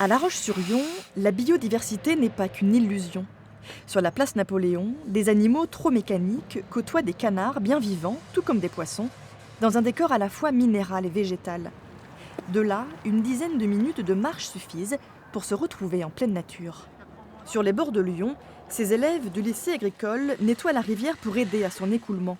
À La Roche-sur-Yon, la biodiversité n'est pas qu'une illusion. Sur la place Napoléon, des animaux trop mécaniques côtoient des canards bien vivants, tout comme des poissons, dans un décor à la fois minéral et végétal. De là, une dizaine de minutes de marche suffisent pour se retrouver en pleine nature. Sur les bords de Lyon, ces élèves du lycée agricole nettoient la rivière pour aider à son écoulement.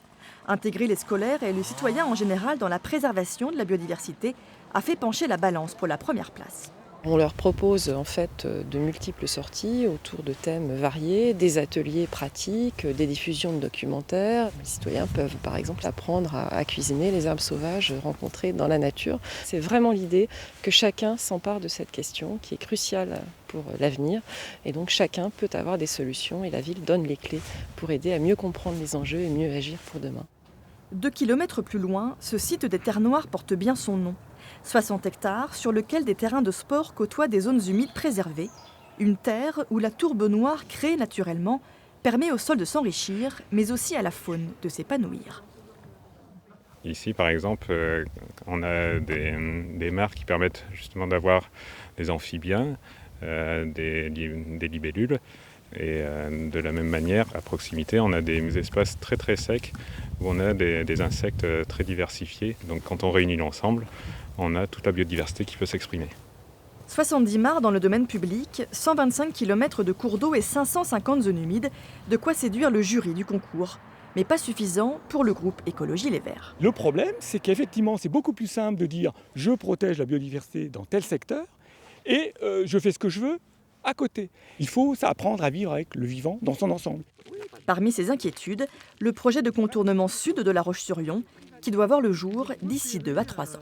Intégrer les scolaires et les citoyens en général dans la préservation de la biodiversité a fait pencher la balance pour la première place. On leur propose en fait de multiples sorties autour de thèmes variés, des ateliers pratiques, des diffusions de documentaires. Les citoyens peuvent par exemple apprendre à cuisiner les herbes sauvages rencontrées dans la nature. C'est vraiment l'idée que chacun s'empare de cette question qui est cruciale pour l'avenir. Et donc chacun peut avoir des solutions et la ville donne les clés pour aider à mieux comprendre les enjeux et mieux agir pour demain. 2 kilomètres plus loin, ce site des Terres Noires porte bien son nom. 60 hectares sur lesquels des terrains de sport côtoient des zones humides préservées. Une terre où la tourbe noire créée naturellement permet au sol de s'enrichir, mais aussi à la faune de s'épanouir. Ici, par exemple, on a des mares qui permettent justement d'avoir des amphibiens, des libellules. Et de la même manière, à proximité, on a des espaces très très secs où on a des insectes très diversifiés. Donc quand on réunit l'ensemble, on a toute la biodiversité qui peut s'exprimer. 70 mares dans le domaine public, 125 km de cours d'eau et 550 zones humides, de quoi séduire le jury du concours. Mais pas suffisant pour le groupe Écologie Les Verts. Le problème, c'est qu'effectivement, c'est beaucoup plus simple de dire « je protège la biodiversité dans tel secteur et je fais ce que je veux à côté ». Il faut apprendre à vivre avec le vivant dans son ensemble. Parmi ces inquiétudes, le projet de contournement sud de La Roche-sur-Yon, qui doit voir le jour d'ici 2 à 3 ans.